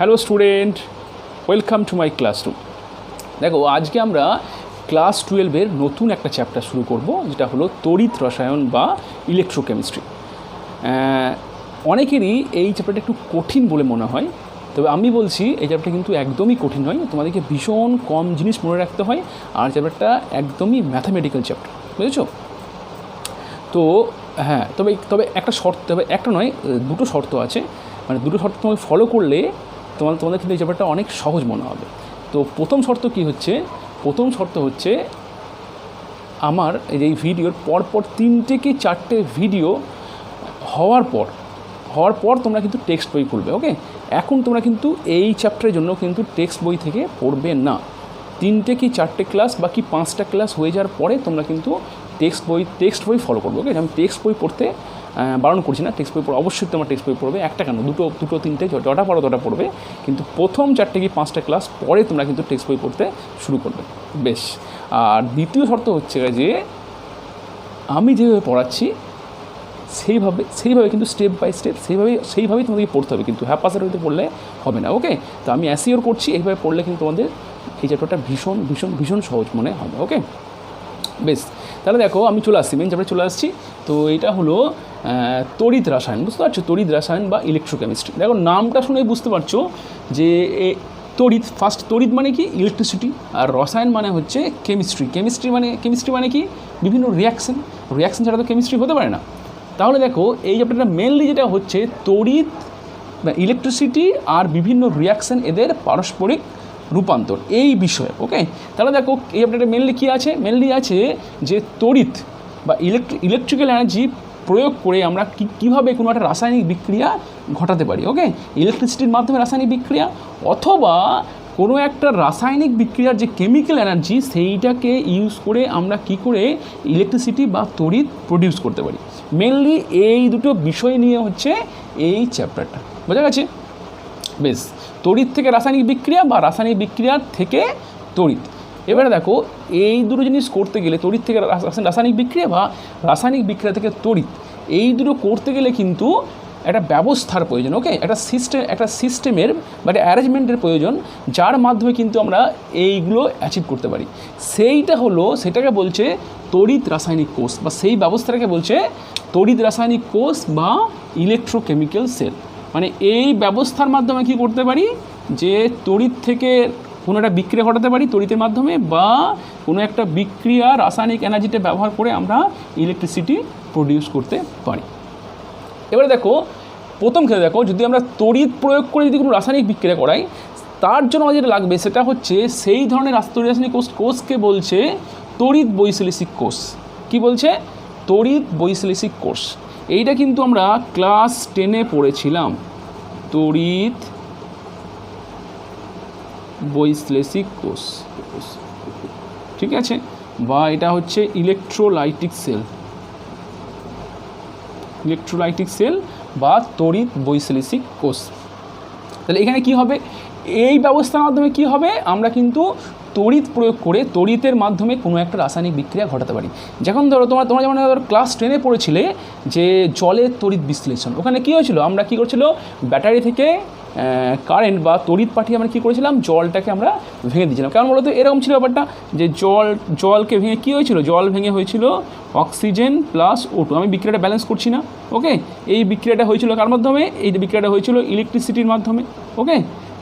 Hello student, welcome to my classroom. দেখো, আজকে আমরা ক্লাস 12-এর নতুন একটা চ্যাপ্টার শুরু করব, যেটা হলো তড়িৎ রসায়ন বা ইলেকট্রোকেমিস্ট্রি। অনেকেরই এই চ্যাপ্টারটা একটু কঠিন বলে মনে হয়, তবে আমি বলছি এই চ্যাপ্টারটা কিন্তু একদমই কঠিন নয়। তোমাদেরকে ভীষণ কম জিনিস মনে রাখতে হয়, আর চ্যাপ্টারটা একদমই ম্যাথামেটিক্যাল চ্যাপ্টার, বুঝেছো? তো হ্যাঁ, তবে একটা শর্ত, তবে একটা নয়, দুটো শর্ত আছে। মানে দুটো শর্ত তোমাকে ফলো করলে তোমাদের কিন্তু এই ব্যাপারটা অনেক সহজ মনে হবে। তো প্রথম শর্ত কি হচ্ছে? প্রথম শর্ত হচ্ছে আমার এই ভিডিওর পরপর 3 কি 4টে ভিডিও হওয়ার পর তোমরা কিন্তু টেক্সট বই খুলবে। ওকে, এখন তোমরা কিন্তু এই চ্যাপ্টারের জন্য কিন্তু টেক্সট বই থেকে পড়বে না। 3 কি 4টে ক্লাস বা কি 5টা ক্লাস হয়ে যাওয়ার পরে তোমরা কিন্তু টেক্সট বই ফলো করবে। ওকে, আমি টেক্সট বই পড়তে বারণ করছি না, টেক্সট বই পড়ে অবশ্যই তোমরা টেক্সট বই পড়বে। একটা কেন, দুটো 3টে, যটা পারো তটা পড়বে, কিন্তু প্রথম 4টে কি 5টা ক্লাস পরে তোমরা কিন্তু টেক্সট বই পড়তে শুরু করবে। বেশ। আর দ্বিতীয় শর্ত হচ্ছে যে আমি যেভাবে পড়াচ্ছি সেইভাবে কিন্তু স্টেপ বাই স্টেপ সেইভাবেই তোমাদেরকে পড়তে হবে, কিন্তু হ্যাপাসের হইতে পড়লে হবে না। ওকে, তো আমি অ্যাসিওর করছি এইভাবে পড়লে কিন্তু তোমাদের এই চ্যাপ্টারটা ভীষণ ভীষণ ভীষণ সহজ মনে হবে। ওকে, বেশ। তাহলে দেখো, আমি চলে আসছি, মেন চ্যাপ্টারে চলে আসছি। তো এটা হলো তড়িৎ রসায়ন, বুঝতে পারছো? তড়িৎ রসায়ন বা ইলেকট্রোকেমিস্ট্রি। দেখো, নামটা শুনেই বুঝতে পারছো যে তড়িৎ, ফার্স্ট তড়িৎ মানে কি? ইলেকট্রিসিটি। আর রসায়ন মানে হচ্ছে কেমিস্ট্রি। কেমিস্ট্রি মানে কি? বিভিন্ন রিয়াকশন ছাড়া তো কেমিস্ট্রি হতে পারে না। তাহলে দেখো, এই চ্যাপ্টারটা মেনলি যেটা হচ্ছে তড়িৎ বা ইলেকট্রিসিটি আর বিভিন্ন রিয়াকশান, এদের পারস্পরিক রূপান্তর, এই বিষয়ে। ওকে, তাহলে দেখো এই চ্যাপ্টারটা মেনলি কী আছে? মেনলি আছে যে তড়িৎ বা ইলেকট্রিক্যাল এনার্জি প্রয়োগ করে আমরা কীভাবে কোনো একটা রাসায়নিক বিক্রিয়া ঘটাতে পারি। ওকে, ইলেকট্রিসিটির মাধ্যমে রাসায়নিক বিক্রিয়া, অথবা কোনো একটা রাসায়নিক বিক্রিয়ার যে কেমিক্যাল এনার্জি, সেইটাকে ইউজ করে আমরা কি করে ইলেকট্রিসিটি বা তড়িৎ প্রডিউস করতে পারি। মেনলি এই দুটো বিষয় নিয়ে হচ্ছে এই চ্যাপ্টারটা, বোঝা গেছে? বেশ। তড়িৎ থেকে রাসায়নিক বিক্রিয়া বা রাসায়নিক বিক্রিয়ার থেকে তড়িৎ। এবারে দেখো, এই দুটো জিনিস করতে গেলে, তড়িৎ থেকে রাসায়নিক বিক্রিয়া বা রাসায়নিক বিক্রিয়া থেকে তড়িৎ, এই দুটো করতে গেলে কিন্তু একটা ব্যবস্থার প্রয়োজন। ওকে, একটা সিস্টেমের বা একটা অ্যারেঞ্জমেন্টের প্রয়োজন, যার মাধ্যমে কিন্তু আমরা এইগুলো অ্যাচিভ করতে পারি। সেটাকে বলছে তড়িৎ রাসায়নিক কোষ, বা সেই ব্যবস্থাটাকে বলছে তড়িৎ রাসায়নিক কোষ বা ইলেকট্রোকেমিক্যাল সেল। মানে এই ব্যবস্থার মাধ্যমে কি করতে পারি? যে তড়িৎ থেকে কোনো একটা বিক্রিয়া ঘটাতে পারি তড়িতের মাধ্যমে, বা কোনো একটা বিক্রিয়া রাসায়নিক এনার্জিটা ব্যবহার করে আমরা ইলেকট্রিসিটি প্রডিউস করতে পারি। এবারে দেখো, প্রথম ক্ষেত্রে দেখো, যদি আমরা তড়িৎ প্রয়োগ করে যদি কোনো রাসায়নিক বিক্রিয়া করাই, তার জন্য আমাদের যেটা লাগবে সেটা হচ্ছে সেই ধরনের তড়িৎ রাসায়নিক কোষকে বলছে তড়িৎ বৈশ্লেষিক কোষ। কি বলছে? তড়িৎ বৈশ্লেষিক কোষ। এইটা কিন্তু আমরা ক্লাস 10-এ পড়েছিলাম, তড়িৎ বৈশ্লেষিক কোষ, ঠিক আছে? বা এটা হচ্ছে ইলেকট্রোলাইটিক সেল বা তড়িৎ বৈশ্লেষিক কোষ। তাহলে এখানে কি হবে? এই ব্যবস্থার মাধ্যমে কি হবে? আমরা কিন্তু তড়িৎ প্রয়োগ করে তড়িতের মাধ্যমে কোনো একটা রাসায়নিক বিক্রিয়া ঘটাতে পারি। যখন ধরো তোমরা যেমন ক্লাস 10-এ পড়েছিলে যে জলের তড়িৎ বিশ্লেষণ, ওখানে কী হয়েছিল? আমরা কী করছিল? ব্যাটারি থেকে কারেন্ট বা তড়িৎ পাঠিয়ে আমরা কী করেছিলাম? জলটাকে আমরা ভেঙে দিয়েছিলাম। কারণ বলতো এরকম ছিল ব্যাপারটা, যে জলকে ভেঙে কী হয়েছিল? জল ভেঙে হয়েছিল অক্সিজেন প্লাস O2। আমি বিক্রিয়াটা ব্যালেন্স করছি না। ওকে, এই বিক্রিয়াটা হয়েছিল কার মাধ্যমে? এই বিক্রিয়াটা হয়েছিল ইলেকট্রিসিটির মাধ্যমে। ওকে,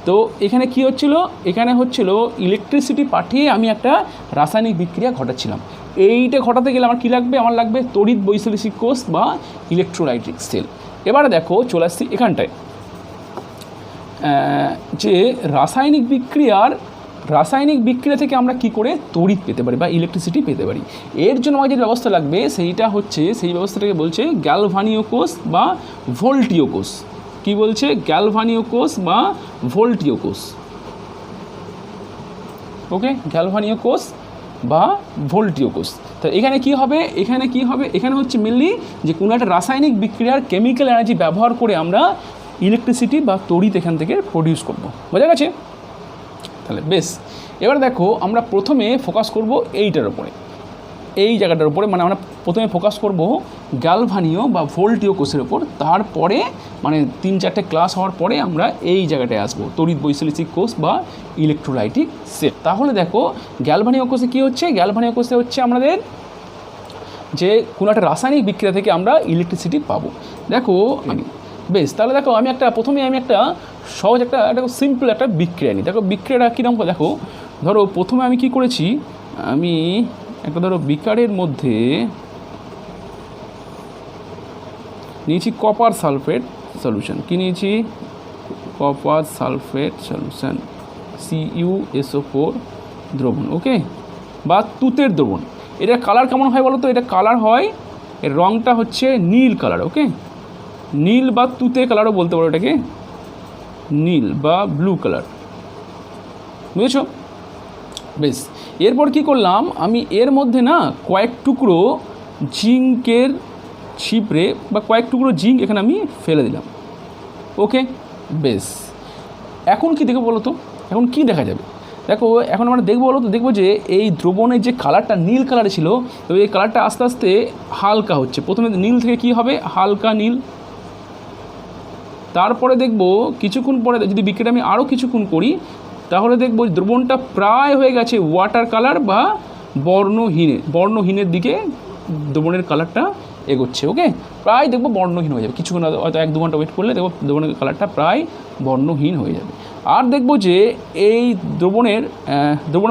তো এখানে কি হচ্ছিল? এখানে হচ্ছিল ইলেকট্রিসিটি পাঠিয়ে আমি একটা রাসায়নিক বিক্রিয়া ঘটাচ্ছিলাম। এইটা ঘটাতে গেলে আমার কী লাগবে? আমার লাগবে তড়িৎ বৈশ্লেষিক কোষ বা ইলেকট্রোলাইটিক সেল। এবারে দেখো, চলে আসছি এখানটায়, যে রাসায়নিক বিক্রিয়া থেকে আমরা কি করে তড়িৎ পেতে পারি বা ইলেকট্রিসিটি পেতে পারি। এর জন্য আমাদের যে ব্যবস্থা লাগবে সেইটা হচ্ছে, সেই ব্যবস্থাটাকে বলছে গ্যালভানীয় কোষ বা ভোল্টীয় কোষ। কি বলছে? গ্যালভানীয় কোষ বা ভোল্টীয় কোষ। ওকে, গ্যালভানীয় কোষ বা ভোল্টীয় কোষ। তো এখানে কি হবে? এখানে হচ্ছে মেনলি যে কোনো একটা রাসায়নিক বিক্রিয়ার কেমিক্যাল এনার্জি ব্যবহার করে আমরা ইলেকট্রিসিটি বা তড়িৎ এখান থেকে প্রডিউস করব। বোঝা গেছে? তাহলে বেশ। এবার দেখো, আমরা প্রথমে ফোকাস করব এইটার উপরে, এই জায়গাটার উপরে। মানে আমরা প্রথমে ফোকাস করব গ্যালভানীয় বা ভোল্টীয় কোষের ওপর, তারপরে মানে 3-4টে ক্লাস হওয়ার পরে আমরা এই জায়গাটায় আসবো, তড়িৎ বৈশ্লেষিক কোষ বা ইলেকট্রোলাইটিক সেল। তাহলে দেখো গ্যালভানীয় কোষে কী হচ্ছে, গ্যালভানীয় কোষে হচ্ছে আমাদের যে কোনো একটা রাসায়নিক বিক্রিয়া থেকে আমরা ইলেকট্রিসিটি পাবো। দেখো বেশ, তাহলে দেখো প্রথমে আমি একটা সহজ একটা সিম্পল একটা বিক্রিয়া নিই। দেখো বিক্রিয়াটা কীরকম, দেখো ধরো প্রথমে আমি কি করেছি, আমি একটা ধরো বিকারের মধ্যে নিয়েছি কপার সালফেট সলিউশন। কী নিয়েছি? কপার সালফেট সলিউশন, CuSO4 দ্রবণ, ওকে, বা তুতের দ্রবণ। এটা কালার কেমন হয় বলো তো? এটা কালার হয়, এর রঙটা হচ্ছে নীল কালার, ওকে, নীল বা তুতে কালারও বলতে পারো এটাকে, নীল বা ব্লু কালার, বুঝেছো? বেশ, এরপর কি করলাম, আমি এর মধ্যে না কয়েক টুকরো জিঙ্কের ছিপড়ে বা কয়েক টুকরো জিঙ্ক এখানে আমি ফেলে দিলাম, ওকে। বেশ, এখন কি দেখবো বলো তো? এখন কি দেখা যাবে? দেখো এখন আমরা দেখবো বলো তো, দেখবো যে এই দ্রবণের যে কালারটা নীল কালারে ছিল, তো এই কালারটা আস্তে আস্তে হালকা হচ্ছে। প্রথমে নীল থেকে কি হবে, হালকা নীল। তারপরে দেখব কিছুক্ষণ পরে যদি বিক্রিয়াটা আমি আরও কিছুক্ষণ করি, তাহলে দেখব দ্রবণটা প্রায় হয়ে গেছে ওয়াটার কালার বা বর্ণহীনের দিকে দ্রবণের কালারটা এগোচ্ছে, ওকে। প্রায় দেখবো বর্ণহীন হয়ে যাবে, কিছুক্ষণ হয়তো 1-2 ঘন্টা ওয়েট করলে দেখবো দ্রবণের কালারটা প্রায় বর্ণহীন হয়ে যাবে। আর দেখবো যে এই দ্রবণের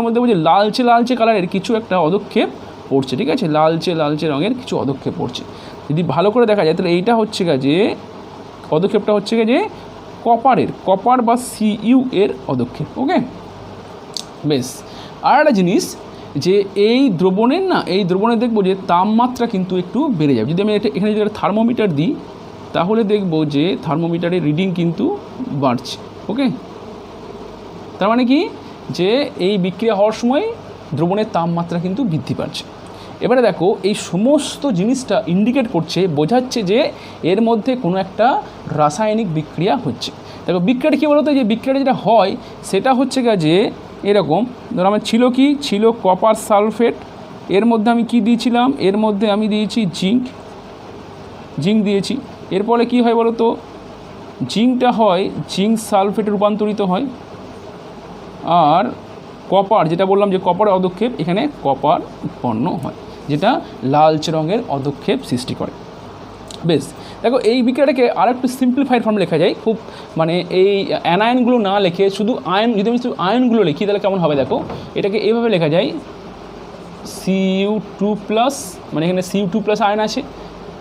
মধ্যে দেখবো যে লালচে লালচে কালারের কিছু একটা অদক্ষেপ পড়ছে, ঠিক আছে, লালচে লালচে রঙের কিছু অদক্ষেপ পড়ছে। যদি ভালো করে দেখা যায় তাহলে এইটা হচ্ছে যে পদক্ষেপটা হচ্ছে যে কপার বা Cu এর পদক্ষেপ, ওকে। বেশ, আর একটা জিনিস যে এই দ্রবণের দেখবো যে তাপমাত্রা কিন্তু একটু বেড়ে যাবে। যদি আমি এখানে যদি একটা থার্মোমিটার দিই, তাহলে দেখবো যে থার্মোমিটারের রিডিং কিন্তু বাড়ছে, ওকে। তার মানে কি, যে এই বিক্রিয়া হওয়ার সময় দ্রবণের তাপমাত্রা কিন্তু বৃদ্ধি পাচ্ছে। এবারে দেখো এই সমস্ত জিনিসটা ইন্ডিকেট করছে, বোঝাচ্ছে যে এর মধ্যে কোনো একটা রাসায়নিক বিক্রিয়া হচ্ছে। দেখো বিক্রিয়াটা কী বলতো, যে বিক্রিয়াটা যেটা হয় সেটা হচ্ছে যে এরকম, ধরো আমার ছিল কপার সালফেট, এর মধ্যে আমি কি দিয়েছিলাম, এর মধ্যে আমি দিয়েছি জিঙ্ক দিয়েছি। এর ফলে কী হয় বলো তো, জিঙ্কটা হয় জিঙ্ক সালফেটে রূপান্তরিত হয়, আর কপার যেটা বললাম যে কপারের অদক্ষেপ, এখানে কপার উৎপন্ন হয়, যেটা লালচে রঙের অদক্ষেপ সৃষ্টি করে। বেশ, দেখো এই বিক্রিয়াটাকে আর একটু সিম্পলিফাইড ফর্ম লেখা যায়, খুব মানে এই অ্যানায়নগুলো না লিখে শুধু আয়ন, যদি আমি শুধু আয়নগুলো লিখি তাহলে কেমন হবে, দেখো এটাকে এইভাবে লেখা যায়, Cu2+, মানে এখানে Cu2+ আয়ন আছে,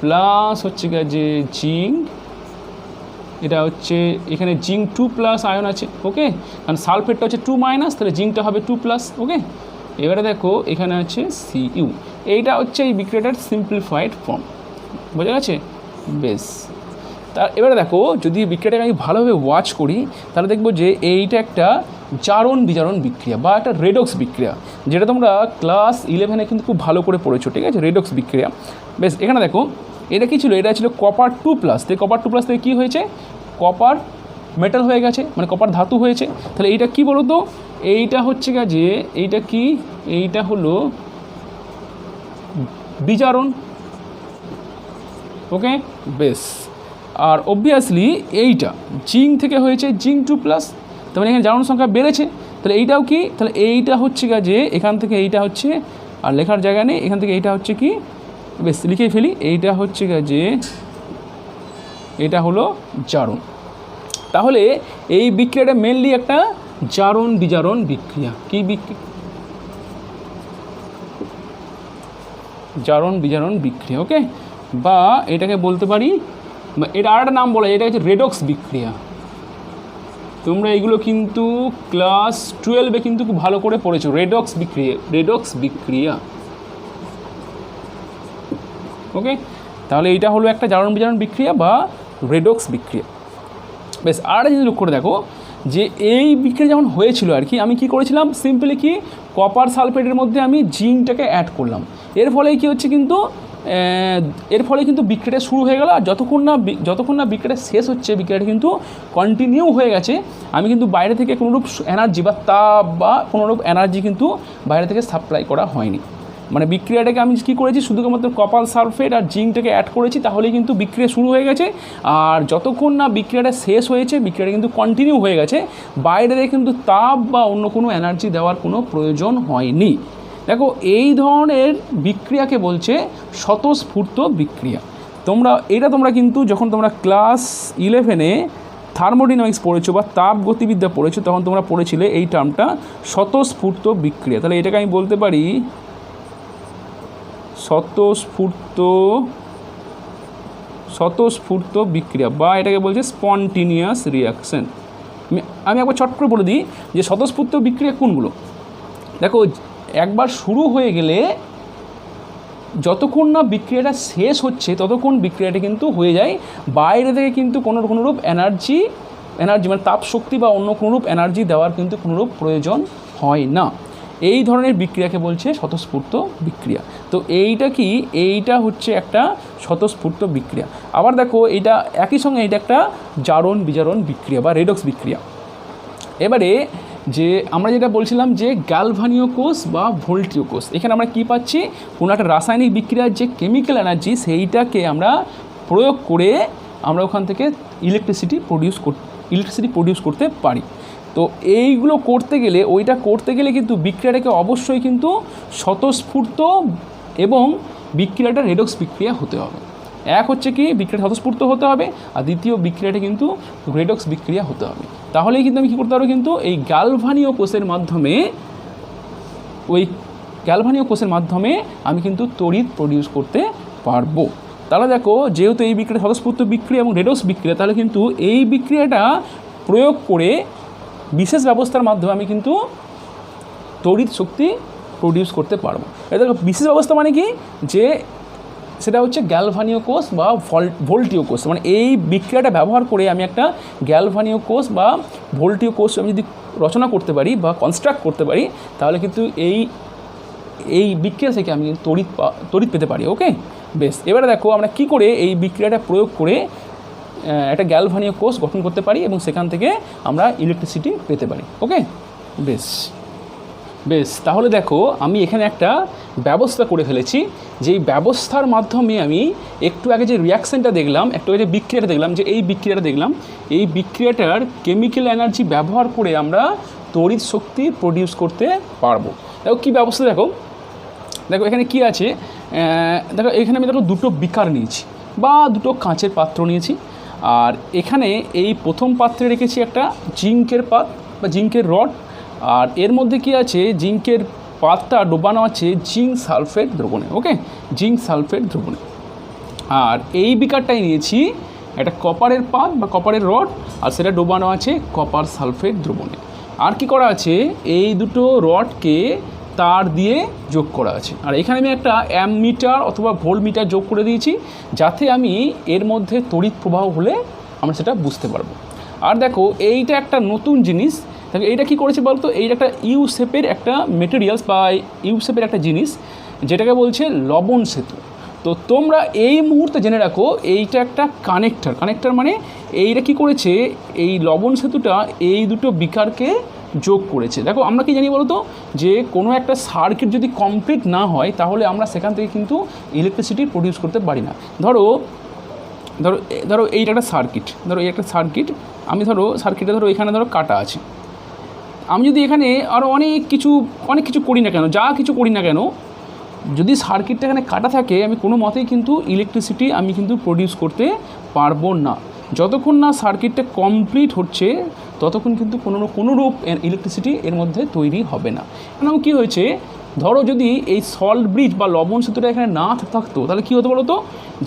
প্লাস হচ্ছে যে জিঙ্ক, এটা হচ্ছে এখানে জিঙ্ক 2+ আয়ন আছে, ওকে, কারণ সালফেটটা হচ্ছে 2-, তাহলে জিঙ্কটা হবে 2+, ওকে। এবারে দেখো এখানে আছে Cu, এইটা হচ্ছে এই বিক্রিয়াটার সিম্পলিফাইড ফর্ম, বোঝা গেছে? বেশ, এবারে দেখো যদি বিক্রিয়াটাকে আমি ভালোভাবে ওয়াচ করি, তাহলে দেখবো যে এইটা একটা জারণ বিজারণ বিক্রিয়া বা একটা রেডক্স বিক্রিয়া, যেটা তোমরা ক্লাস 11-এ কিন্তু খুব ভালো করে পড়েছো, ঠিক আছে, রেডক্স বিক্রিয়া। বেশ, এখানে দেখো এটা কী ছিল, এটা ছিল কপার 2+, তো কপার 2+ থেকে কী হয়েছে, কপার মেটাল হয়ে গেছে, মানে কপার ধাতু হয়েছে। তাহলে এইটা কি বলো তো, এইটা হচ্ছে যে এইটা কি, এইটা হলো বিজারণ, ওকে। বেশ, আর অবভিয়াসলি এইটা জিঙ্ক থেকে হয়েছে জিঙ্ক 2+, তার মানে এখানে জারণ সংখ্যা বেড়েছে। তাহলে এইটাও কি, তাহলে এইটা হচ্ছে যে এখান থেকে এইটা হচ্ছে, আর লেখার জায়গা নেই, এখান থেকে এইটা হচ্ছে কি, বেশ লিখেই ফেলি, এইটা হচ্ছে যে এটা হলো জারণ। তাহলে এই বিক্রিয়াটা মেনলি একটা জারণ বিজারণ বিক্রিয়া। কি বিক্রিয়া? জারণ বিজারণ বিক্রিয়া, ওকে। বা এটাকে বলতে পারি, এটা আর একটা নাম বলা যায়, এটা হচ্ছে রেডক্স বিক্রিয়া। তোমরা এগুলো কিন্তু ক্লাস 12-এ কিন্তু খুব ভালো করে পড়েছো, রেডক্স বিক্রিয়া, ওকে। তাহলে এইটা হলো একটা জারণ বিজারণ বিক্রিয়া বা রেডক্স বিক্রিয়া। বেশ, আর একটা জিনিস লক্ষ্য করে দেখো যে এই বিক্রিয়া যেমন হয়েছিল আর কি, আমি কি করেছিলাম, সিম্পলি কি কপার সালফেটের মধ্যে আমি জিঙ্কটাকে অ্যাড করলাম, এর ফলে কি হচ্ছে কিন্তু বিক্রিয়াটা শুরু হয়ে গেল। আর যতক্ষণ না বিক্রিয়াটা শেষ হচ্ছে, বিক্রিয়াটা কিন্তু কন্টিনিউ হয়ে গেছে, আমি কিন্তু বাইরে থেকে কোনোরূপ এনার্জি বা তাপ বা কোনোরূপ এনার্জি কিন্তু বাইরে থেকে সাপ্লাই করা হয়নি। মানে বিক্রিয়াটাকে আমি কী করেছি, শুধুমাত্র কপার সালফেট আর জিঙ্কটাকে অ্যাড করেছি, তাহলেই কিন্তু বিক্রিয়া শুরু হয়ে গেছে। আর যতক্ষণ না বিক্রিয়াটা শেষ হয়েছে, বিক্রিয়াটা কিন্তু কন্টিনিউ হয়ে গেছে, বাইরে থেকে কিন্তু তাপ বা অন্য কোনো এনার্জি দেওয়ার কোনো প্রয়োজন হয়নি। দেখো এই ধরনের বিক্রিয়াকে বলছে স্বতঃস্ফূর্ত বিক্রিয়া। তোমরা কিন্তু যখন তোমরা ক্লাস 11-এ থার্মোডাইনামিক্স পড়েছো বা তাপ গতিবিদ্যা পড়েছো, তখন তোমরা পড়েছিলে এই টার্মটা স্বতঃস্ফূর্ত বিক্রিয়া। তাহলে এটাকে আমি বলতে পারি স্বতঃস্ফূর্ত বিক্রিয়া, বা এটাকে বলছে স্পন্টিনিয়াস রিয়াকশন। আমি একবার চট করে বলে দিই যে স্বতঃস্ফূর্ত বিক্রিয়া কোনগুলো। দেখো একবার শুরু হয়ে গেলে যতক্ষণ না বিক্রিয়াটা শেষ হচ্ছে ততক্ষণ বিক্রিয়াটা কিন্তু হয়ে যায়, বাইরে থেকে কিন্তু কোনোরূপ এনার্জি মানে তাপ শক্তি বা অন্য কোনোরূপ এনার্জি দেওয়ার কিন্তু কোনোরূপ প্রয়োজন হয় না। এই ধরনের বিক্রিয়াকে বলছে স্বতঃস্ফূর্ত বিক্রিয়া। তো এইটা হচ্ছে একটা স্বতঃস্ফূর্ত বিক্রিয়া। আবার দেখো এটা একই সঙ্গে এটা একটা জারণ বিজারণ বিক্রিয়া বা রেডক্স বিক্রিয়া। এবারে যে আমরা যেটা বলছিলাম যে গ্যালভানীয় কোষ বা ভোল্টীয় কোষ, এখানে আমরা কি পাচ্ছি, কোনো একটা রাসায়নিক বিক্রিয়ার যে কেমিক্যাল এনার্জি সেইটাকে আমরা প্রয়োগ করে আমরা ওখান থেকে ইলেকট্রিসিটি প্রডিউস করতে পারি। তো এইগুলো করতে গেলে কিন্তু বিক্রিয়াটাকে অবশ্যই কিন্তু স্বতঃস্ফূর্ত এবং বিক্রিয়াটা রেডক্স বিক্রিয়া হতে হবে। এক হচ্ছে কি বিক্রিয়া স্বতঃস্ফূর্ত হতে হবে, আর দ্বিতীয় বিক্রিয়াটা কিন্তু রেডক্স বিক্রিয়া হতে হবে। তাহলেই কিন্তু আমি কী করতে পারবো, কিন্তু এই গ্যালভানীয় কোষের মাধ্যমে আমি কিন্তু তড়িৎ প্রডিউস করতে পারবো। তাহলে দেখো যেহেতু এই বিক্রিয়া স্বতঃস্ফূর্ত বিক্রিয়া এবং রেডক্স বিক্রিয়া, তাহলে কিন্তু এই বিক্রিয়াটা প্রয়োগ করে বিশেষ ব্যবস্থার মাধ্যমে আমি কিন্তু তড়িৎ শক্তি প্রডিউস করতে পারবো। এটা দেখো বিশেষ ব্যবস্থা মানে কি, যে সেটা হচ্ছে গ্যালভানীয় কোষ বা ভোল্টীয় কোষ। মানে এই বিক্রিয়াটা ব্যবহার করে আমি একটা গ্যালভানীয় কোষ বা ভোল্টীয় কোষ আমি যদি রচনা করতে পারি বা কনস্ট্রাক্ট করতে পারি, তাহলে কিন্তু এই বিক্রিয়া থেকে আমি তড়িৎ পেতে পারি। ওকে, বেশ। এবারে দেখো আমরা কি করে এই বিক্রিয়াটা প্রয়োগ করে একটা গ্যালভানীয় কোষ গঠন করতে পারি এবং সেখান থেকে আমরা ইলেকট্রিসিটি পেতে পারি। ওকে, বেশ। তাহলে দেখো আমি এখানে একটা ব্যবস্থা করে ফেলেছি, যেই ব্যবস্থার মাধ্যমে আমি একটু আগে যে রিয়াকশানটা দেখলাম, একটু আগে যে বিক্রিয়াটা দেখলাম, এই বিক্রিয়াটার কেমিক্যাল এনার্জি ব্যবহার করে আমরা তড়িৎ শক্তি প্রডিউস করতে পারবো। দেখো কী ব্যবস্থা, দেখো এখানে কি আছে। দেখো এখানে আমি দুটো বিকার নিয়েছি বা দুটো কাঁচের পাত্র নিয়েছি, আর এখানে এই প্রথম পাত্রে রেখেছি একটা জিঙ্কের পাত বা জিঙ্কের রড, আর এর মধ্যে কি আছে, জিঙ্কের পাতটা ডোবানো আছে জিঙ্ক সালফেট দ্রবণে। ওকে, জিঙ্ক সালফেট দ্রবণে। আর এই বিকারটাই নিয়েছি একটা কপারের পাত বা কপারের রড, আর সেটা ডোবানো আছে কপার সালফেট দ্রবণে। আর কি করা আছে, এই দুটো রডকে তার দিয়ে যোগ করা আছে, আর এখানে আমি একটা অ্যামমিটার অথবা ভোল্টমিটার যোগ করে দিয়েছি, যাতে আমি এর মধ্যে তড়িৎ প্রবাহ হলে আমরা সেটা বুঝতে পারবো। আর দেখো এইটা একটা নতুন জিনিস। দেখো এইটা কী করেছে বলতো, এইটা একটা ইউ শেপের একটা মেটেরিয়ালস বা ইউ শেপের একটা জিনিস, যেটাকে বলছে লবণ সেতু। তো তোমরা এই মুহূর্তে জেনে রাখো, এইটা একটা কানেক্টর মানে এইটা কী করেছে, এই লবণ সেতুটা এই দুটো বিকারকে যোগ করেছে। দেখো আমরা কি জানি বলতো, যে কোনো একটা সার্কিট যদি কমপ্লিট না হয়, তাহলে আমরা সেখান থেকে কিন্তু ইলেকট্রিসিটি প্রডিউস করতে পারি না। ধরো এইটা একটা সার্কিট, এই একটা সার্কিট, আমি সার্কিটে এখানে কাটা আছে। আমি যদি এখানে আরও অনেক কিছু করি না কেন, যা কিছু করি না কেন, যদি সার্কিটটা এখানে কাটা থাকে, আমি কোনো মতেই কিন্তু ইলেকট্রিসিটি আমি কিন্তু প্রডিউস করতে পারবো না। যতক্ষণ না সার্কিটটা কমপ্লিট হচ্ছে ততক্ষণ কিন্তু কোনোরূপ ইলেকট্রিসিটি এর মধ্যে তৈরি হবে না। কারণ কী হয়েছে, ধরো যদি এই সল্ট ব্রিজ বা লবণ সেতুটা এখানে না থাকতো, তাহলে কী হতো বলো তো,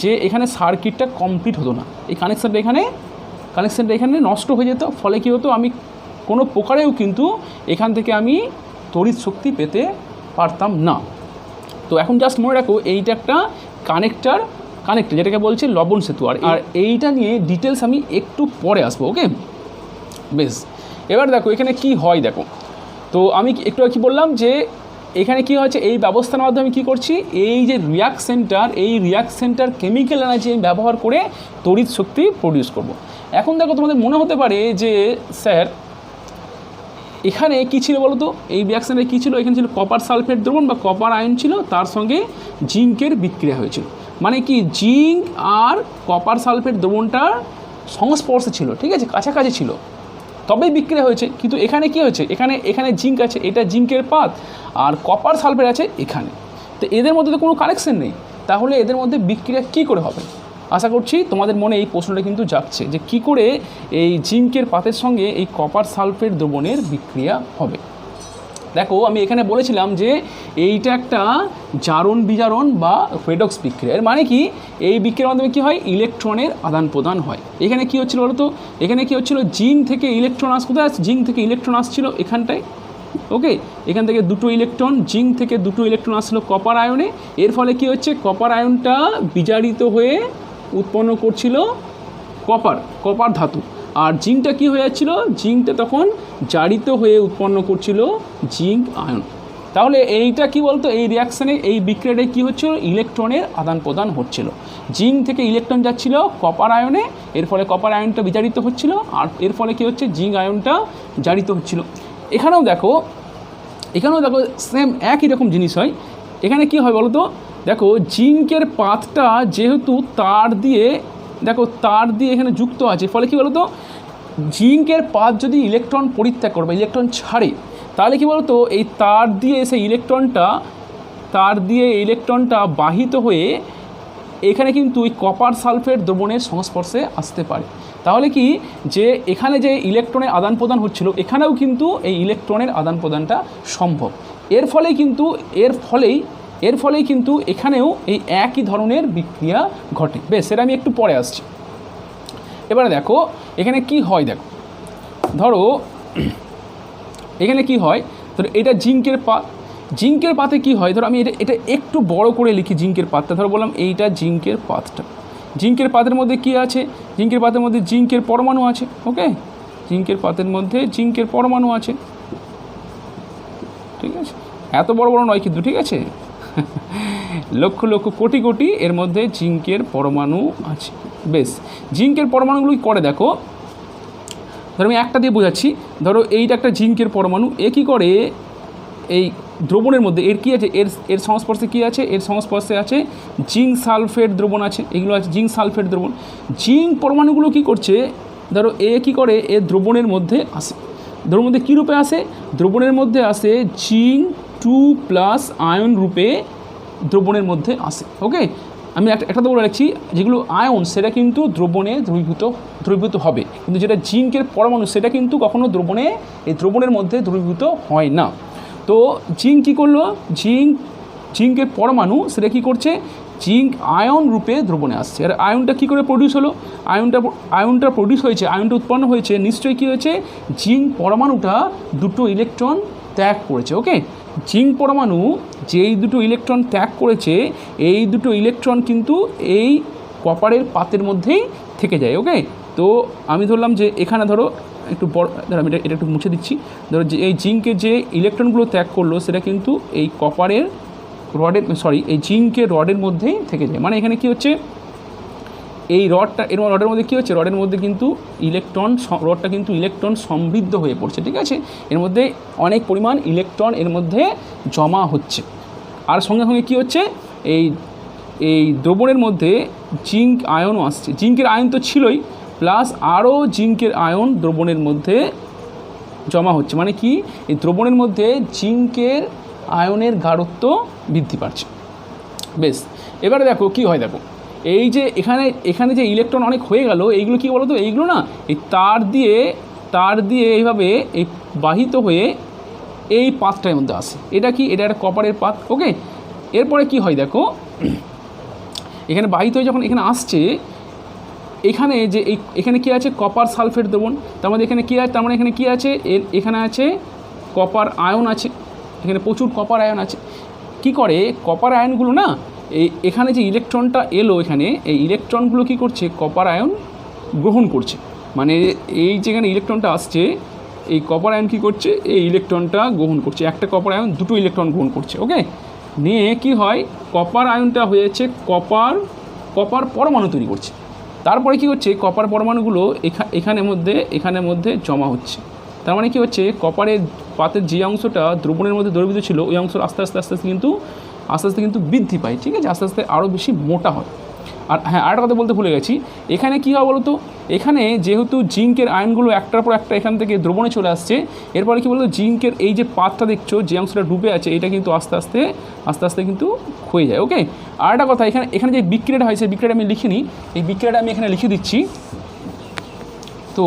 যে এখানে সার্কিটটা কমপ্লিট হতো না, এই কানেকশানটা এখানে নষ্ট হয়ে যেত। ফলে কী হতো, আমি কোনো প্রকারেও কিন্তু এখান থেকে আমি তড়িৎ শক্তি পেতে পারতাম না। তো এখন জাস্ট মনে রাখো, এইটা একটা কানেক্টর যেটাকে বলছে লবণ সেতু। আর এইটা নিয়ে ডিটেলস আমি একটু পরে আসবো। ওকে, বেশ। এবার দেখো এখানে কি হয়, দেখো তো আমি একটু কি বললাম, যে এখানে কি হয়েছে, এই ব্যবস্থার মাধ্যমে আমি কী করছি, এই যে রিয়াকশনটার কেমিক্যাল এনার্জি আমি ব্যবহার করে তড়িৎ শক্তি প্রডিউস করব। এখন দেখো তোমাদের মনে হতে পারে যে স্যার এখানে কী ছিল বলো তো, এই রিয়াকশানে কী ছিল, এখানে ছিল কপার সালফেট দ্রবণ বা কপার আয়ন ছিল, তার সঙ্গে জিঙ্কের বিক্রিয়া হয়েছিল। মানে কি জিঙ্ক আর কপার সালফেট দ্রবণটার সংস্পর্শে ছিল, ঠিক আছে, কাছাকাছি ছিল, তবেই বিক্রিয়া হয়েছে। কিন্তু এখানে কি হয়েছে, এখানে জিঙ্ক আছে, এটা জিঙ্কের পাত, আর কপার সালফেট আছে এখানে, তো এদের মধ্যে তো কোনো কানেকশন নেই, তাহলে এদের মধ্যে বিক্রিয়া কী করে হবে? আশা করছি তোমাদের মনে এই প্রশ্নটা কিন্তু জাগছে যে কী করে এই জিঙ্কের পাতের সঙ্গে এই কপার সালফেট দ্রবণের বিক্রিয়া হবে। দেখো আমি এখানে বলেছিলাম যে এইটা একটা জারণ বিজারণ বা রেডক্স বিক্রিয়া। এর মানে কি, এই বিক্রিয়ার মাধ্যমে কী হয়, ইলেকট্রনের আদান প্রদান হয়। এখানে কী হচ্ছিল বলো তো, এখানে কী হচ্ছিল, জিঙ্ক থেকে ইলেকট্রন কোথায় আসছে, জিঙ্ক থেকে ইলেকট্রন আসছিল এখানটায়, ওকে, এখান থেকে দুটো ইলেকট্রন, জিঙ্ক থেকে দুটো ইলেকট্রন আসছিলো কপার আয়নে। এর ফলে কি হচ্ছে, কপার আয়নটা বিজারিত হয়ে উৎপন্ন করছিল কপার ধাতু, আর জিঙ্কটা কি হয়ে যাচ্ছিল, জিঙ্কটা তখন জারিত হয়ে উৎপন্ন করছিল জিঙ্ক আয়ন। তাহলে এইটা কি বলতো, এই রিয়াকশানে এই বিক্রিয়াটায় কী হচ্ছিল, ইলেকট্রনের আদান প্রদান হচ্ছিল। জিঙ্ক থেকে ইলেকট্রন যাচ্ছিল কপার আয়নে, এর ফলে কপার আয়নটা বিজারিত হচ্ছিল, আর এর ফলে কী হচ্ছে, জিঙ্ক আয়নটা জারিত হচ্ছিল। এখানেও দেখো সেম একই রকম জিনিস হয়। এখানে কি হয় বলো তো, দেখো জিঙ্কের পাতটা যেহেতু তার দিয়ে এখানে যুক্ত আছে, ফলে কি বলো তো, জিঙ্কের পাত যদি ইলেকট্রন পরিত্যাগ করে বা ইলেকট্রন ছাড়ে, তাহলে কি বলো তো, এই তার দিয়ে সেই ইলেকট্রনটা বাহিত হয়ে এখানে কিন্তু ওই কপার সালফেট দ্রবণের সংস্পর্শে আসতে পারে। তাহলে কি, যে এখানে যে ইলেকট্রনের আদান প্রদান হচ্ছিল, এখানেও কিন্তু এই ইলেকট্রনের আদান প্রদানটা সম্ভব। এর ফলেই কিন্তু এখানেও এই একই ধরনের বিক্রিয়া ঘটে। বেশ, সেটা আমি একটু পরে আসছি। এবারে দেখো এখানে কি হয়, দেখো ধরো এখানে কি হয়, ধরো এটা জিঙ্কের পাতে কি হয়, ধরো আমি এটা একটু বড় করে লিখি, জিঙ্কের পাতটা ধরো বললাম এইটা জিঙ্কের পাতটা, জিঙ্কের পাতের মধ্যে কি আছে, জিঙ্কের পাতের মধ্যে জিঙ্কের পরমাণু আছে, ওকে, জিঙ্কের পাতের মধ্যে জিঙ্কের পরমাণু আছে, ঠিক আছে, এত বড় বড় নয় কিন্তু, ঠিক আছে, লক্ষ লক্ষ কোটি কোটি এর মধ্যে জিঙ্কের পরমাণু আছে। বেশ, জিঙ্কের পরমাণুগুলো করে দেখো, ধরো আমি একটা দিয়ে বোঝাচ্ছি, ধরো এইটা একটা জিঙ্কের পরমাণু, এ কী করে, এই দ্রবণের মধ্যে এর কী আছে, এর সংস্পর্শে কী আছে, এর সংস্পর্শে আছে জিঙ্ক সালফেট দ্রবণ আছে, এগুলো আছে জিঙ্ক সালফেট দ্রবণ। জিঙ্ক পরমাণুগুলো কী করছে, ধরো এ কী করে, এ দ্রবণের মধ্যে আসে, দ্রবণের মধ্যে কী রূপে আসে, দ্রবণের মধ্যে আসে জিঙ্ক 2+ আয়ন রূপে দ্রবণের মধ্যে আসে, ওকে। আমি একটা তো বলে রাখছি, যেগুলো আয়ন সেটা কিন্তু দ্রবণে দ্রবীভূত হবে, কিন্তু যেটা জিঙ্কের পরমাণু সেটা কিন্তু কখনো দ্রবণের মধ্যে দ্রবীভূত হয় না। তো জিঙ্ক কী করলো, জিঙ্কের পরমাণু সেটা কী করছে, জিঙ্ক আয়ন রূপে দ্রবণে আসছে। আর আয়নটা কী করে প্রডিউস হলো, আয়নটা প্রডিউস হয়েছে, আয়নটা উৎপন্ন হয়েছে, নিশ্চয়ই কী হয়েছে, জিঙ্ক পরমাণুটা দুটো ইলেকট্রন ত্যাগ করেছে, ওকে। জিঙ্ক পরমাণু যেই দুটো ইলেকট্রন ত্যাগ করেছে, এই দুটো ইলেকট্রন কিন্তু এই কপারের পাতের মধ্যেই থেকে যায়, ওকে। তো আমি ধরলাম যে এখানে ধরো একটু বড়, ধরো আমি এটা একটু মুছে দিচ্ছি, ধরো যে এই জিঙ্কের যে ইলেকট্রনগুলো ত্যাগ করলো সেটা কিন্তু এই এই জিঙ্কের রডের মধ্যেই থেকে যায়। মানে এখানে কি হচ্ছে, এই রডের মধ্যে কী হচ্ছে, রডের মধ্যে কিন্তু রডটা কিন্তু ইলেকট্রন সমৃদ্ধ হয়ে পড়ছে, ঠিক আছে, এর মধ্যে অনেক পরিমাণ ইলেকট্রন এর মধ্যে জমা হচ্ছে। আর সঙ্গে সঙ্গে কী হচ্ছে, এই দ্রবণের মধ্যে জিঙ্ক আয়নও আসছে, জিঙ্কের আয়ন তো ছিলই, প্লাস আরও জিঙ্কের আয়ন দ্রবণের মধ্যে জমা হচ্ছে। মানে কি, এই দ্রবণের মধ্যে জিঙ্কের আয়নের গাঢ়ত্ব বৃদ্ধি পাচ্ছে। বেশ, এবারে দেখো কি হয়, দেখো এই যে এখানে যে ইলেকট্রন অনেক হয়ে গেল, এইগুলো কী বলো তো, এইগুলো না এই তার দিয়ে এইভাবে এই বাহিত হয়ে এই পাতটার মধ্যে আসে। এটা কি, এটা একটা কপারের পাত, ওকে। এরপরে কি হয় দেখো, এখানে বাহিত হয়ে যখন এখানে আসছে, এখানে যে এখানে কী আছে, কপার সালফেট দ্রবণ, তার মধ্যে এখানে কী আছে, তার মানে এখানে কী আছে, এখানে আছে কপার আয়ন আছে, এখানে প্রচুর কপার আয়ন আছে। কি করে, কপার আয়নগুলো না এখানে যে ইলেকট্রনটা এলো, এখানে এই ইলেকট্রনগুলো কী করছে, কপার আয়ন গ্রহণ করছে। মানে এই যেখানে ইলেকট্রনটা আসছে, এই কপার আয়ন কী করছে, এই ইলেকট্রনটা গ্রহণ করছে, একটা কপার আয়ন দুটো ইলেকট্রন গ্রহণ করছে, ওকে। নিয়ে কি হয়, কপার আয়নটা হয়েছে কপার পরমাণু তৈরি করছে। তারপরে কি হচ্ছে, কপার পরমাণুগুলো এখানের মধ্যে জমা হচ্ছে, তার মানে কী হচ্ছে, কপারের পাতের যে অংশটা দ্রবণের মধ্যে দ্রবীভূত ছিল ওই অংশ আস্তে আস্তে কিন্তু বৃদ্ধি পায়, ঠিক আছে, আস্তে আস্তে আরও বেশি মোটা হয়। আর হ্যাঁ, আরেকটা কথা বলতে ভুলে গেছি, এখানে কী হয় বলো তো, এখানে যেহেতু জিঙ্কের আয়নগুলো একটার পর একটা এখান থেকে দ্রবণে চলে আসছে, এরপরে কী বলতো, জিঙ্কের এই যে পাতটা দেখছো, যে অংশটা ডুবে আছে, এটা কিন্তু আস্তে আস্তে কিন্তু ক্ষয়ে যায়। ওকে, আর একটা কথা, এখানে যে বিক্রিয়াটা হয় সেই বিক্রিয়াটা আমি লিখিনি, এই বিক্রিয়াটা আমি এখানে লিখে দিচ্ছি। তো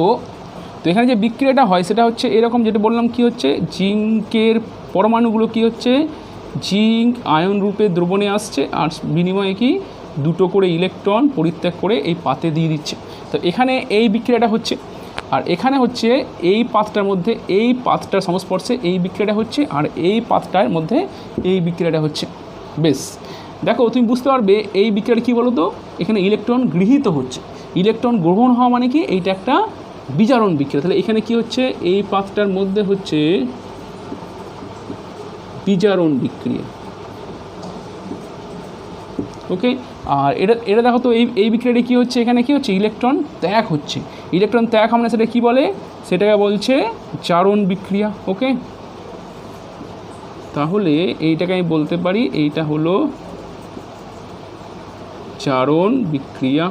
এখানে যে বিক্রিয়াটা হয় সেটা হচ্ছে এরকম, যেটা বললাম, কি হচ্ছে, জিঙ্কের পরমাণুগুলো কি হচ্ছে, জিঙ্ক আয়ন রূপে দ্রবণে আসছে, আর বিনিময়ে কি দুটো করে ইলেকট্রন পরিত্যাগ করে এই পাতে দিয়ে দিচ্ছে। তো এখানে এই বিক্রিয়াটা হচ্ছে, আর এখানে হচ্ছে এই পাতটার মধ্যে এই পাতটার সংস্পর্শে এই বিক্রিয়াটা হচ্ছে, আর এই পাতটার মধ্যে এই বিক্রিয়াটা হচ্ছে। বেশ, দেখো তুমি বুঝতে পারবে এই বিক্রিয়াটা কী বলো তো, এখানে ইলেকট্রন গৃহীত হচ্ছে, ইলেকট্রন গ্রহণ হওয়া মানে কি, এইটা একটা বিজারণ বিক্রিয়া। তাহলে এখানে কি হচ্ছে, এই পাতটার মধ্যে হচ্ছে বিজারণ বিক্রিয়া। ওকে, আর এটা দেখো তো, এই বিক্রিয়াটা কী হচ্ছে, এখানে কী হচ্ছে, ইলেকট্রন ত্যাগ হচ্ছে। ইলেকট্রন ত্যাগ আমরা সেটা কী বলে, সেটাকে বলছে জারণ বিক্রিয়া। ওকে, তাহলে এইটাকে আমি বলতে পারি এইটা হলো জারণ বিক্রিয়া।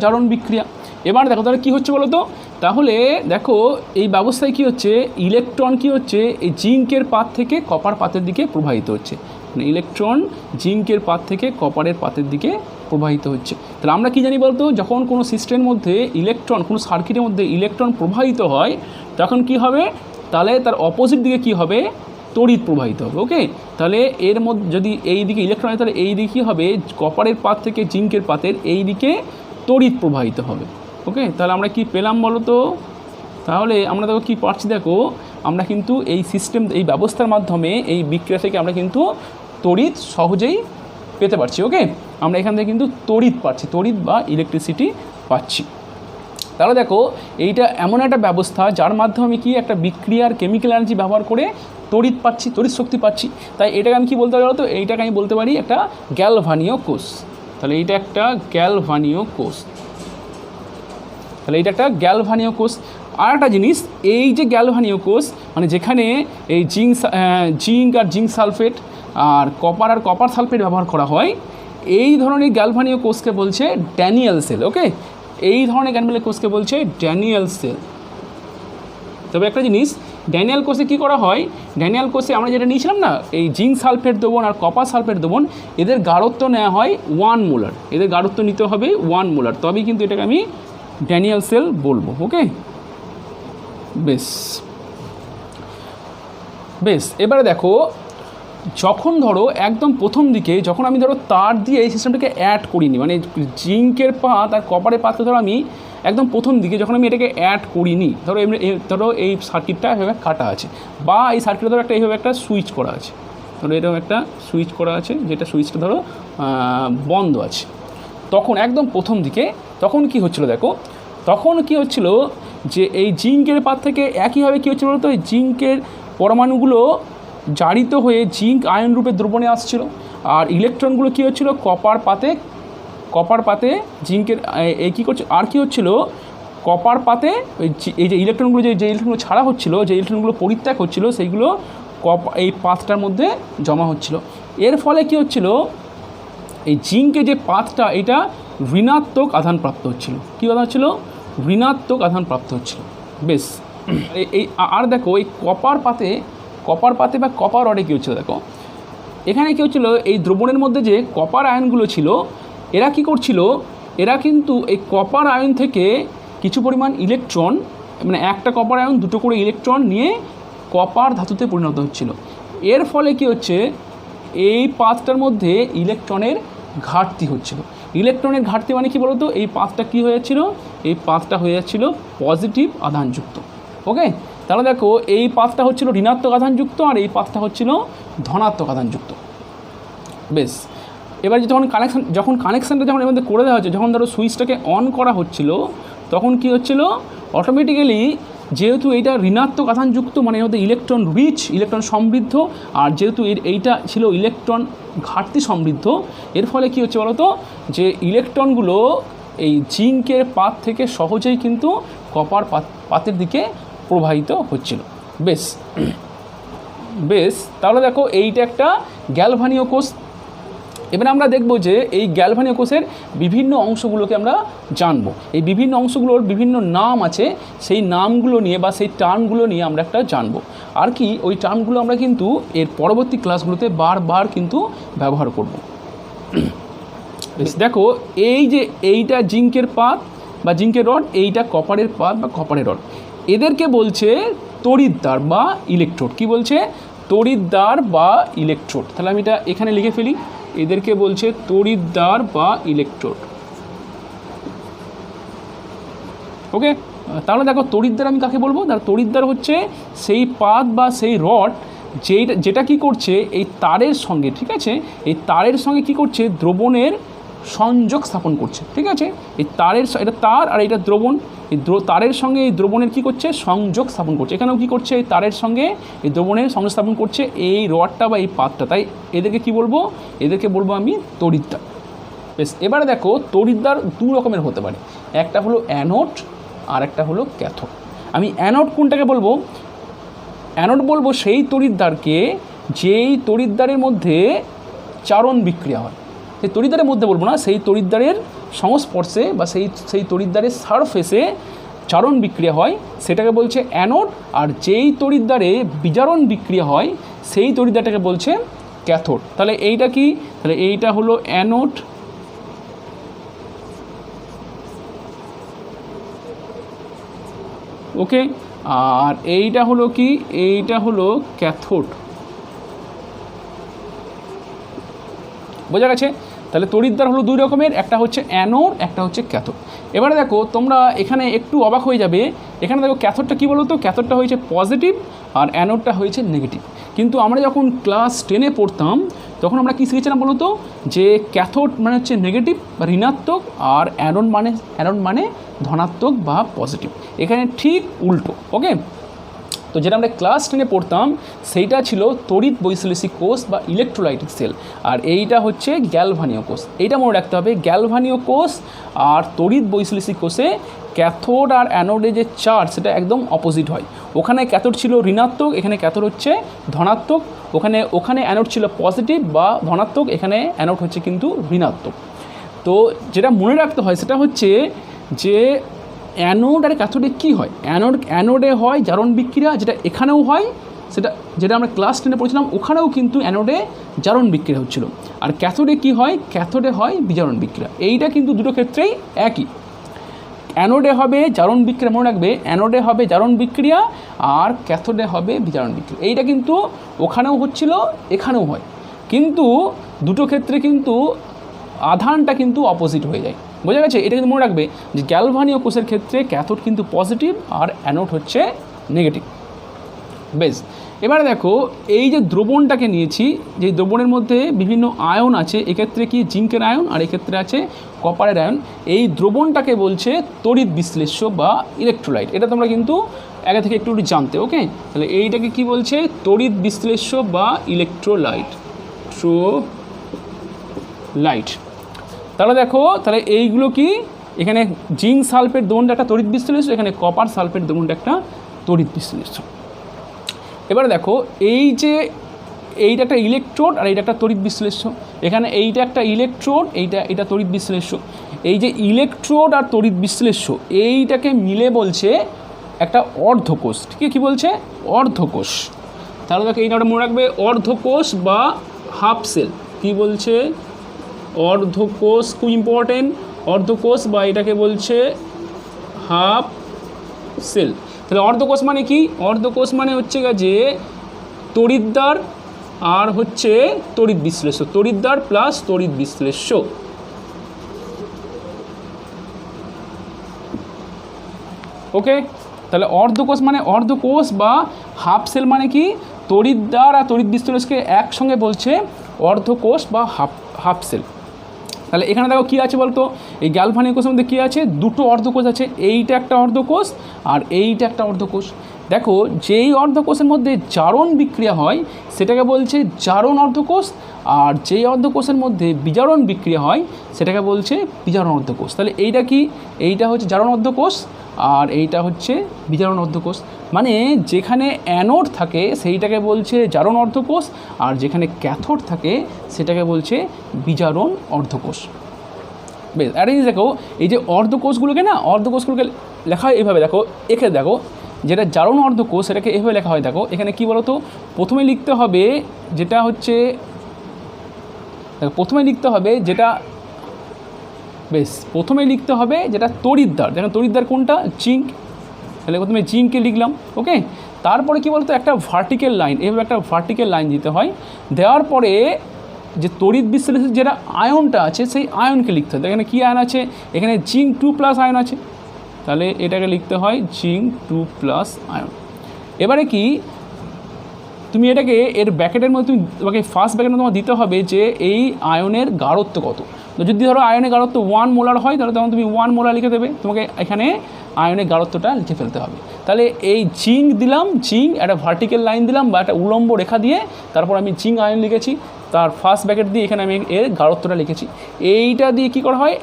জারণ বিক্রিয়া। এবার দেখো তাহলে কী হচ্ছে বলো তো, তাহলে দেখো এই ব্যবস্থায় কী হচ্ছে, ইলেকট্রন কী হচ্ছে, এই জিঙ্কের পাত থেকে কপার পাতের দিকে প্রবাহিত হচ্ছে, মানে ইলেকট্রন জিঙ্কের পাত থেকে কপারের পাতের দিকে প্রবাহিত হচ্ছে। তাহলে আমরা কী জানি বলতো, যখন কোনো সিস্টেমের মধ্যে ইলেকট্রন, কোনো সার্কিটের মধ্যে ইলেকট্রন প্রবাহিত হয় তখন কি হবে, তাহলে তার অপোজিট দিকে কি হবে, তড়িৎ প্রবাহিত হবে। ওকে, তাহলে এর মধ্যে যদি এই দিকে ইলেকট্রন হয়, তাহলে এই দিকে কী হবে, কপারের পাত থেকে জিঙ্কের পাতের এই দিকে তড়িৎ প্রবাহিত হবে। ওকে, তাহলে আমরা কি পেলাম বলো তো, তাহলে আমরা দেখো কী পাচ্ছি, দেখো আমরা কিন্তু এই সিস্টেম, এই ব্যবস্থার মাধ্যমে এই বিক্রিয়া থেকে আমরা কিন্তু তড়িৎ সহজেই পেতে পারছি। ওকে, আমরা এখান থেকে কিন্তু তড়িৎ পাচ্ছি, তড়িৎ বা ইলেকট্রিসিটি পাচ্ছি। তাহলে দেখো এইটা এমন একটা ব্যবস্থা যার মাধ্যমে কি একটা বিক্রিয়ার কেমিক্যাল এনার্জি ব্যবহার করে তড়িৎ পাচ্ছি, তড়িৎ শক্তি পাচ্ছি। তাই এটাকে আমি কী বলতে পারি বলতো, এইটাকে আমি বলতে পারি একটা গ্যালভানীয় কোষ। তাহলে এইটা একটা গ্যালভানীয় কোষ, তাহলে এইটা একটা গ্যালভানীয় কোষ। আর একটা জিনিস, এই যে গ্যালভানীয় কোষ, মানে যেখানে এই জিঙ্ক আর জিঙ্ক সালফেট আর কপার সালফেট ব্যবহার করা হয়, এই ধরনের গ্যালভানীয় কোষকে বলছে ড্যানিয়েল সেল। ওকে, এই ধরনের গ্যালভানীয় কোষকে বলছে ড্যানিয়েল সেল। তবে একটা জিনিস, ড্যানিয়েল কোষে কী করা হয়, ড্যানিয়েল কোষে আমরা যেটা নিয়েছিলাম না, এই জিঙ্ক সালফেট দ্রবণ আর কপার সালফেট দ্রবণ, এদের গাঢ়ত্ব নেওয়া হয় 1 মোলার, এদের গাঢ়ত্ব নিতে হবে 1 মোলার, তবেই কিন্তু এটাকে আমি ড্যানিয়েল সেল বলবো। ওকে, বেশ, এবারে দেখো, যখন ধরো একদম প্রথম দিকে যখন আমি ধরো তার দিয়ে এই সিস্টেমটাকে অ্যাড করিনি, মানে জিঙ্কের পাত আর কপারের পাতটা ধরো আমি একদম প্রথম দিকে যখন আমি এটাকে অ্যাড করিনি, ধরো এই সার্কিটটা এভাবে কাটা আছে, বা এই সার্কিটটা ধরো এইভাবে একটা সুইচ করা আছে, ধরো এরকম একটা সুইচ করা আছে, যেটা সুইচটা ধরো বন্ধ আছে, তখন একদম প্রথম দিকে তখন কি হচ্ছিল দেখো, তখন কি হচ্ছিল যে এই জিঙ্কের পাত থেকে একইভাবে কী হচ্ছিল বলতো, এই জিঙ্কের পরমাণুগুলো জারিত হয়ে জিঙ্ক আয়ন রূপে দ্রবণে আসছিল, আর ইলেকট্রনগুলো কী হচ্ছিল, কপার পাতে জিঙ্কের এই কী করছে, আর কী হচ্ছিল, কপার পাতে এই যে ইলেকট্রনগুলো যে ইলেকট্রনগুলো ছাড়া হচ্ছিল, যে ইলেকট্রনগুলো পরিত্যাগ হচ্ছিল, সেইগুলো এই পাতটার মধ্যে জমা হচ্ছিল। এর ফলে কী হচ্ছিল, এই জিঙ্কে যে পাতটা এটা ঋণাত্মক আধান প্রাপ্ত হচ্ছিল। কী আধান হচ্ছিল, ঋণাত্মক আধান প্রাপ্ত হচ্ছিল। বেশ, এই আর দেখো এই কপার পাতে বা কপার রডে কী হচ্ছিল দেখো, এখানে কী হচ্ছিল, এই দ্রবণের মধ্যে যে কপার আয়নগুলো ছিল, এরা কি করছিল, এরা কিন্তু এই কপার আয়ন থেকে কিছু পরিমাণ ইলেকট্রন, মানে একটা কপার আয়ন দুটো করে ইলেকট্রন নিয়ে কপার ধাতুতে পরিণত হচ্ছিল। এর ফলে কি হচ্ছে, এই পাতটার মধ্যে ইলেকট্রনের ঘাটতি হচ্ছিল। ইলেকট্রনের ঘাটতি মানে কি বলতো, এই পাতটা কী হয়ে যাচ্ছিল, এই পাতটা হয়ে যাচ্ছিল পজিটিভ আধানযুক্ত। ওকে, তাহলে দেখো এই পাতটা হচ্ছিল ঋণাত্মক আধানযুক্ত, আর এই পাতটা হচ্ছিল ধনাত্মক আধানযুক্ত। বেশ, এবার যখন কানেকশানটা যখন এর মধ্যে করে দেওয়া হচ্ছে, যখন ধরো সুইচটাকে অন করা হচ্ছিল, তখন কি হচ্ছিল, অটোমেটিক্যালি যেহেতু এইটা ঋণাত্মক আধানযুক্ত, মানে এর মধ্যে ইলেকট্রন রিচ, ইলেকট্রন সমৃদ্ধ, আর যেহেতু এইটা ছিল ইলেকট্রন ঘাটতি সমৃদ্ধ, এর ফলে কী হচ্ছে বলতো, যে ইলেকট্রনগুলো এই জিঙ্কের পাত থেকে সহজেই কিন্তু কপার পাতের দিকে প্রবাহিত হচ্ছিল। বেশ বেশ, তাহলে দেখো এইটা একটা গ্যালভানীয় কোষ। এবার আমরা দেখব যে এই গ্যালভানীয় কোষের বিভিন্ন অংশগুলোকে আমরা জানবো। এই বিভিন্ন অংশগুলোর বিভিন্ন নাম আছে, সেই নামগুলো নিয়ে বা সেই টার্মগুলো নিয়ে আমরা একটা জানবো। আর কি ওই টার্মগুলো আমরা কিন্তু এর পরবর্তী ক্লাসগুলোতে বারবার কিন্তু ব্যবহার করব। দেখো এই যে এইটা জিঙ্কের পাত বা জিঙ্কের রড, এইটা কপারের পাত বা কপারের রড, এদেরকে বলছে তড়িৎদ্বার বা ইলেকট্রোড। কি বলছে? তড়িৎদ্বার বা ইলেকট্রোড। তাহলে আমি এটা এখানে লিখে ফেলি, এদেরকে বলছে তড়িৎদ্বার বা ইলেকট্রোড। ওকে, তাহলে দেখো তড়িৎদ্বার আমি কাকে বলবো? তড়িৎদ্বার হচ্ছে সেই পাত বা সেই রড যেটা কি করছে এই তারের সঙ্গে, ঠিক আছে, এই তারের সঙ্গে কি করছে? দ্রবণের সংযোগ স্থাপন করছে। ঠিক আছে, এই তারের, এটা তার আর এটা দ্রবণ, এই তারের সঙ্গে এই দ্রবণের কি করছে? সংযোগ স্থাপন করছে। এখানেও কি করছে? এই তারের সঙ্গে এই দ্রবণের সংযোগ স্থাপন করছে এই রডটা বা এই পাতটা। তাই এদেরকে কি বলবো? এদেরকে বলবো আমি তড়িৎদ্বার। বেশ, এবারে দেখো তড়িৎদ্বার দু রকমের হতে পারে, একটা হলো অ্যানোড আর একটা হলো ক্যাথোড। আমি অ্যানোড কোনটাকে বলবো? অ্যানোড বলবো সেই তড়িৎদ্বারকে যেই তড়িৎদ্বারের মধ্যে চারণ বিক্রিয়া হয়। সেই তড়িৎদ্বারের মধ্যে বলবো না, সেই তড়িৎদ্বারের সংস্পর্শে বা সেই তড়িৎদ্বারের সারফেসে চারণ বিক্রিয়া হয়, সেটাকে বলছে অ্যানোড। আর যেই তড়িৎদ্বারে বিজারণ বিক্রিয়া হয় সেই তড়িৎদ্বারটাকে বলছে ক্যাথোড। তাহলে এইটা কি? তাহলে এইটা হলো অ্যানোড, ওকে, আর এইটা হলো কি? এইটা হলো ক্যাথোড। বোঝা গেছে? তাহলে তড়িৎদ্বার হলো দুই রকমের, একটা হচ্ছে অ্যানোড, একটা হচ্ছে ক্যাথোড। এবারে দেখো তোমরা এখানে একটু অবাক হয়ে যাবে, এখানে দেখো ক্যাথোডটা কী বলো তো? ক্যাথোডটা হয়েছে পজিটিভ আর অ্যানোডটা হয়েছে নেগেটিভ। কিন্তু আমরা যখন ক্লাস 10-এ পড়তাম তখন আমরা কী শিখেছিলাম বলো তো? যে ক্যাথোড মানে হচ্ছে নেগেটিভ বা ঋণাত্মক, আর অ্যানোড মানে ধনাত্মক বা পজিটিভ। এখানে ঠিক উল্টো। ওকে, তো যেটা আমরা ক্লাস 10-এ পড়তাম সেইটা ছিল তড়িৎ বৈশ্লেষিক কোষ বা ইলেকট্রোলাইটিক সেল, আর এইটা হচ্ছে গ্যালভানীয় কোষ। এইটা মনে রাখতে হবে, গ্যালভানীয় কোষ আর তড়িৎ বৈশ্লেষিক কোষে ক্যাথোড আর অ্যানোডে যে চার্জ সেটা একদম অপোজিট হয়। ওখানে ক্যাথোড ছিল ঋণাত্মক, এখানে ক্যাথোড হচ্ছে ধনাত্মক। ওখানে অ্যানোড ছিল পজিটিভ বা ধনাত্মক, এখানে অ্যানোড হচ্ছে কিন্তু ঋণাত্মক। তো যেটা মনে রাখতে হয় সেটা হচ্ছে যে অ্যানোড আর ক্যাথোডে কী হয়? অ্যানোডে হয় জারণ বিক্রিয়া, যেটা এখানেও হয়, যেটা আমরা ক্লাস 10-এ পড়েছিলাম, ওখানেও কিন্তু অ্যানোডে জারণ বিক্রিয়া হচ্ছিল। আর ক্যাথোডে কি হয়? ক্যাথোডে হয় বিজারণ বিক্রিয়া। এইটা কিন্তু দুটো ক্ষেত্রেই একই। অ্যানোডে হবে জারণ বিক্রিয়া, মনে রাখবে, অ্যানোডে হবে জারণ বিক্রিয়া আর ক্যাথোডে হবে বিজারণ বিক্রিয়া। এইটা কিন্তু ওখানেও হচ্ছিল, এখানেও হয়, কিন্তু দুটো ক্ষেত্রে কিন্তু আধানটা কিন্তু অপোজিট হয়ে যায়। বোঝা গেছে? এটা কিন্তু মনে রাখবে যে গ্যালভানীয় কোষের ক্ষেত্রে ক্যাথোড কিন্তু পজিটিভ আর অ্যানোড হচ্ছে নেগেটিভ। বেশ, এবারে দেখো এই যে দ্রবণটাকে নিয়েছি, যে দ্রবণের মধ্যে বিভিন্ন আয়ন আছে, এক্ষেত্রে কি জিঙ্কের আয়ন আর এক্ষেত্রে আছে কপারের আয়ন। এই দ্রবণটাকে বলছে তড়িৎ বিশ্লেষ্য বা ইলেকট্রোলাইট। এটা তোমরা কিন্তু আগে থেকে একটু জানতে। ওকে, তাহলে এইটাকে কি বলছে? তড়িৎ বিশ্লেষ্য বা ইলেকট্রোলাইট। তাহলে দেখো, তাহলে এইগুলো কি? এখানে জিঙ্ক সালফেট দ্রবণটা একটা তড়িৎ বিশ্লেষ্য, এখানে কপার সালফেট দ্রবণটা একটা তড়িৎ বিশ্লেষ্য। এবারে দেখো এই যে এইটা একটা ইলেকট্রোড আর এইটা একটা তড়িৎ বিশ্লেষ্য। এখানে এইটা একটা ইলেকট্রোড, এটা তড়িৎ বিশ্লেষ্য। এই যে ইলেকট্রোড আর তড়িৎ বিশ্লেষ্য এইটাকে মিলে বলছে একটা অর্ধকোষ। ঠিক আছে, কী বলছে? অর্ধকোষ। তাহলে দেখো এইটা মনে রাখবে, অর্ধকোষ বা হাফ সেল। কী বলছে? অর্ধকোষ, খুব ইম্পর্টেন্ট, অর্ধকোষ বা এটাকে বলছে হাফ সেল। তাহলে অর্ধকোষ মানে কি? অর্ধকোষ মানে হচ্ছে যে তড়িৎদ্বার আর হচ্ছে তড়িৎ বিশ্লেষ্য, তড়িৎদ্বার প্লাস তড়িৎ বিশ্লেষ্য। ওকে, তাহলে অর্ধকোষ মানে অর্ধকোষ বা হাফ সেল মানে কি? তড়িৎদ্বার আর তড়িৎ বিশ্লেষ্যকে একসঙ্গে বলছে অর্ধকোষ বা হাফ সেল। তাহলে এখানে দেখো কী আছে বলতো? এই গ্যালভানীয় কোষের মধ্যে কী আছে? দুটো অর্ধকোষ আছে, এইটা একটা অর্ধকোষ আর এইটা একটা অর্ধকোষ। দেখো যেই অর্ধকোষের মধ্যে জারণ বিক্রিয়া হয় সেটাকে বলছে জারণ অর্ধকোষ, আর যেই অর্ধকোষের মধ্যে বিজারণ বিক্রিয়া হয় সেটাকে বলছে বিজারণ অর্ধকোষ। তাহলে এইটা কি, এইটা হচ্ছে জারণ অর্ধকোষ আর এইটা হচ্ছে বিজারণ অর্ধকোষ। মানে যেখানে অ্যানোড থাকে সেইটাকে বলছে জারণ অর্ধকোষ, আর যেখানে ক্যাথোড থাকে সেটাকে বলছে বিজারণ অর্ধকোষ। বেশ, একটা জিনিস দেখো, এই যে অর্ধকোষগুলোকে না, অর্ধকোষগুলোকে লেখা হয় এইভাবে, দেখো এখানে দেখো যেটা জারণ অর্ধকোষ সেটাকে এভাবে লেখা হয়। দেখো এখানে কি বলতো, প্রথমে লিখতে হবে যেটা হচ্ছে, দেখো প্রথমে লিখতে হবে যেটা, বেশ প্রথমে লিখতে হবে যেটা তড়িৎদ্বার। দেখেন তড়িৎদ্বার কোনটা, জিঙ্ক, তাহলে প্রথমে জিঙ্ককে লিখলাম। ওকে, তারপরে কি বলতো, একটা ভার্টিক্যাল লাইন, এইভাবে একটা ভার্টিক্যাল লাইন দিতে হয়। দেওয়ার পরে যে তড়িৎ বিশ্লেষণের যেটা আয়নটা আছে সেই আয়নকে লিখতে হয়। এখানে কী আয়ন আছে, এখানে জিঙ্ক 2+ আয়ন আছে, তাহলে এটাকে লিখতে হয় জিঙ্ক 2+ আয়ন। এবারে কি তুমি এটাকে এর ব্র্যাকেটের মধ্যে তোমাকে ফার্স্ট ব্র্যাকেটে তোমার দিতে হবে যে এই আয়নের গাঢ়ত্ব কত। তো যদি ধরো আয়নের গাঢ়ত্ব 1 মোলার হয় তাহলে তখন তুমি 1 মোলার লিখে দেবে, তোমাকে এখানে আয়নের গাঢ়ত্বটা লিখে ফেলতে হবে। তাহলে এই জিঙ্ক দিলাম, জিঙ্ক একটা ভার্টিক্যাল লাইন দিলাম বা একটা উলম্ব রেখা দিয়ে, তারপর আমি জিঙ্ক আয়ন লিখেছি, তার ফার্স্ট ব্র্যাকেট দিয়ে এখানে আমি এর গাঢ়ত্বটা লিখেছি। এইটা দিয়ে কী করা হয়,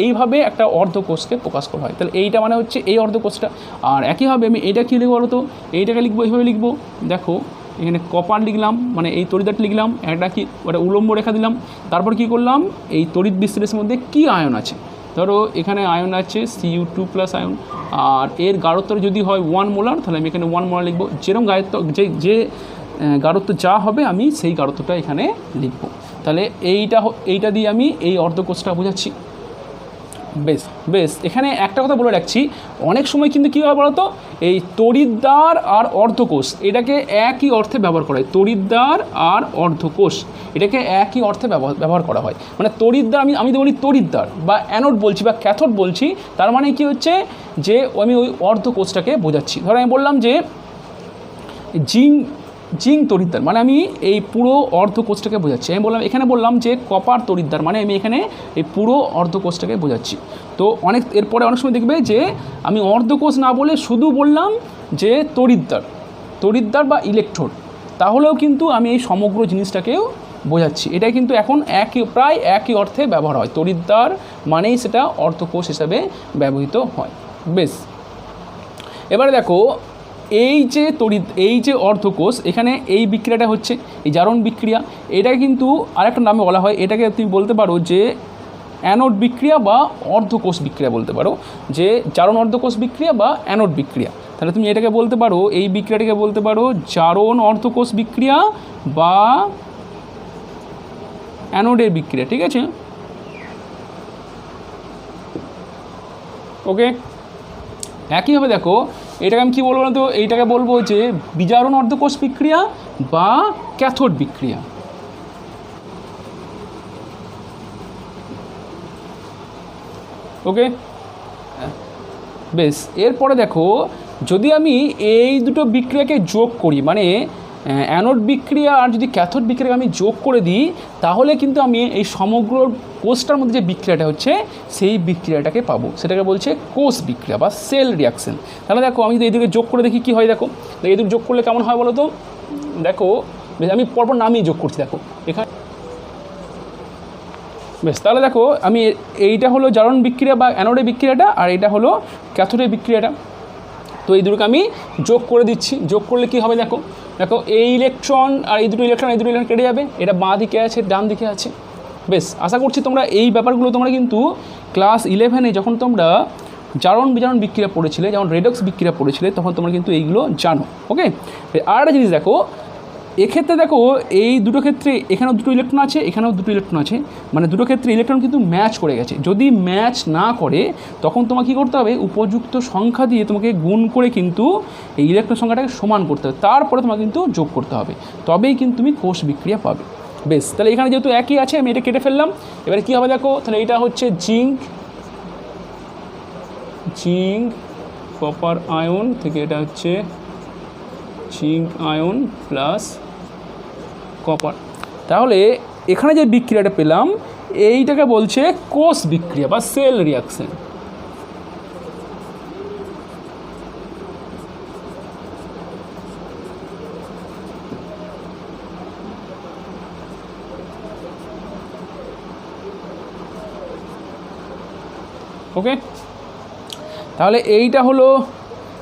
এইভাবে একটা অর্ধকোষকে প্রকাশ করা হয়। তাহলে এইটা মানে হচ্ছে এই অর্ধকোষটা। আর একইভাবে আমি এইটা কী লিখবো বলো তো, এইটাকে লিখবো এইভাবে লিখবো, দেখো এখানে কপার লিখলাম, মানে এই তড়িৎদ্বারটা লিখলাম, একটা কি ওটা উলম্ব রেখা দিলাম, তারপর কি করলাম, এই তড়িৎ বিশ্লেষণের মধ্যে কী আয়ন আছে, ধরো এখানে আয়ন আছে Cu2+ আয়ন, আর এর গাঢ়ত্ব যদি হয় 1 মোলার তাহলে আমি এখানে 1 মোলার লিখবো। যেরকম গাঢ়ত্ব যে গাঢ়ত্ব যা হবে আমি সেই গাঢ়ত্বটা এখানে লিখব। তাহলে এইটা দিয়ে আমি এই অর্ধকোষটা বোঝাচ্ছি। বেশ এখানে একটা কথা বলে রাখছি, অনেক সময় কিন্তু কী হয় বলতো, এই তড়িৎদ্বার আর অর্ধকোষ এটাকে একই অর্থে ব্যবহার করা হয়। তড়িৎদ্বার আর অর্ধকোষ এটাকে একই অর্থে ব্যবহার করা হয়। মানে তড়িৎদ্বার আমি তো বলি তড়িৎদ্বার বা অ্যানোড বলছি বা ক্যাথোড বলছি, তার মানে কি হচ্ছে যে আমি ওই অর্ধকোষটাকে বোঝাচ্ছি। ধরো আমি বললাম যে জিঙ্ক তড়িৎদ্বার, মানে আমি এই পুরো অর্ধকোষটাকে বোঝাচ্ছি। আমি এখানে বললাম যে কপার তড়িৎদ্বার, মানে আমি এখানে এই পুরো অর্ধকোষটাকে বোঝাচ্ছি। তো এরপরে অনেক সময় দেখবে যে আমি অর্ধকোষ না বলে শুধু বললাম যে তড়িৎদ্বার বা ইলেকট্রোড, তাহলেও কিন্তু আমি এই সমগ্র জিনিসটাকেও বোঝাচ্ছি। এটাই কিন্তু এখন প্রায় একই অর্থে ব্যবহার হয়। তড়িৎদ্বার মানেই সেটা অর্ধকোষ হিসাবে ব্যবহৃত হয়। বেশ, এবারে দেখো এই যে অর্ধকোষ, এখানে এই বিক্রিয়াটা হচ্ছে এই জারণ বিক্রিয়া, এটা কিন্তু আরেকটা নামে বলা হয়। এটাকে তুমি বলতে পারো যে অ্যানোড বিক্রিয়া বা অর্ধকোষ বিক্রিয়া বলতে পারো, যে জারণ অর্ধকোষ বিক্রিয়া বা অ্যানোড বিক্রিয়া। তাহলে তুমি এটাকে বলতে পারো, এই বিক্রিয়াটাকে বলতে পারো জারণ অর্ধকোষ বিক্রিয়া বা অ্যানোডের বিক্রিয়া। ঠিক আছে, ওকে। একইভাবে দেখো এটাকে আমি কী বলবো না, তো এইটাকে বলবো যে বিজারণ অর্ধকোষ বিক্রিয়া বা ক্যাথোড বিক্রিয়া। ওকে, বেশ। এরপরে দেখো যদি আমি এই দুটো বিক্রিয়াকে যোগ করি, মানে অ্যানোড বিক্রিয়া আর যদি ক্যাথোড বিক্রিয়াকে আমি যোগ করে দিই, তাহলে কিন্তু আমি এই সমগ্র কোষটার মধ্যে যে বিক্রিয়াটা হচ্ছে সেই বিক্রিয়াটাকে পাবো, সেটাকে বলছে কোষ বিক্রিয়া বা সেল রিয়াকশন। তাহলে দেখো আমি যদি এইদিকে যোগ করে দেখি কী হয়, দেখো এই দুটো যোগ করলে কেমন হয় বলো তো। দেখো আমি পরপর নামিয়ে যোগ করছি, দেখো এখানে বেশ। তাহলে দেখো আমি এইটা হলো জারণ বিক্রিয়া বা অ্যানোডের বিক্রিয়াটা, আর এটা হলো ক্যাথোডের বিক্রিয়াটা। তো এই দুটোকে আমি যোগ করে দিচ্ছি। যোগ করলে কী হবে, দেখো এই ইলেকট্রন আর এই দুটো ইলেকট্রন কেটে যাবে, এটা বাঁ দিকে আছে ডান দিকে আছে। বেশ, আশা করছি তোমরা এই ব্যাপারগুলো তোমরা কিন্তু ক্লাস 11-এ যখন তোমরা জারণ বিজারণ বিক্রিয়া পড়েছিলে, যেমন রেডক্স বিক্রিয়া পড়েছিলে, তখন তোমরা কিন্তু এইগুলো জানো। ওকে, আর একটা জিনিস দেখো, এক্ষেত্রে দেখো এই দুটো ক্ষেত্রে এখানেও দুটো ইলেকট্রন আছে, এখানেও দুটো ইলেকট্রন আছে, মানে দুটো ক্ষেত্রে ইলেকট্রন কিন্তু ম্যাচ করে গেছে। যদি ম্যাচ না করে তখন তোমাকে কী করতে হবে, উপযুক্ত সংখ্যা দিয়ে তোমাকে গুণ করে কিন্তু এই ইলেকট্রন সংখ্যাটাকে সমান করতে হবে, তারপরে তোমাকে কিন্তু যোগ করতে হবে, তবেই কিন্তু তুমি কোষ বিক্রিয়া পাবে। বেশ, তাহলে এখানে যেহেতু একই আছে আমি এটা কেটে ফেললাম। এবারে কী হবে দেখো, তাহলে এটা হচ্ছে জিঙ্ক কপার আয়ন থেকে, এটা হচ্ছে জিঙ্ক আয়ন প্লাস কপার। তাহলে এখানে যে বিক্রিয়াটা পেলাম এইটাকে বলছে কোষ বিক্রিয়া বা সেল রিয়াকশন। ওকে, তাহলে এইটা হলো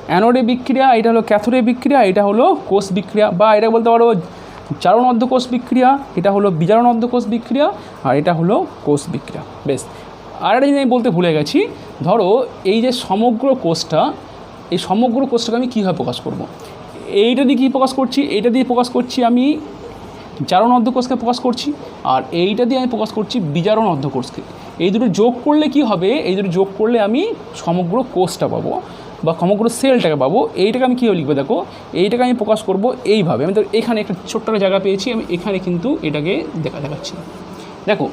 অ্যানোডে বিক্রিয়া, এটা হলো ক্যাথোডে বিক্রিয়া, এটা হলো কোষ বিক্রিয়া, বা এটা বলতে পারো জারণ অর্ধকোষ বিক্রিয়া, এটা হলো বিজারণ অর্ধকোষ বিক্রিয়া, আর এটা হলো কোষ বিক্রিয়া। বেশ, আর একটা জিনিস আমি বলতে ভুলে গেছি, ধরো এই যে সমগ্র কোষটা, এই সমগ্র কোষটাকে আমি কীভাবে প্রকাশ করব। এইটা দিয়ে কী প্রকাশ করছি, এইটা দিয়ে প্রকাশ করছি আমি জারণ অর্ধকোষকে প্রকাশ করছি, আর এইটা দিয়ে আমি প্রকাশ করছি বিজারণ অর্ধকোষকে। এই দুটো যোগ করলে কি হবে, এই দুটো যোগ করলে আমি সমগ্র কোষটা পাবো বা সমগ্র সেলটাকে পাবো। এইটাকে আমি কীভাবে লিখবো, দেখো এইটাকে আমি প্রকাশ করব এইভাবে। আমি তো এখানে একটা ছোট্ট জায়গা পেয়েছি, আমি এখানে কিন্তু এটাকে দেখাচ্ছি। দেখো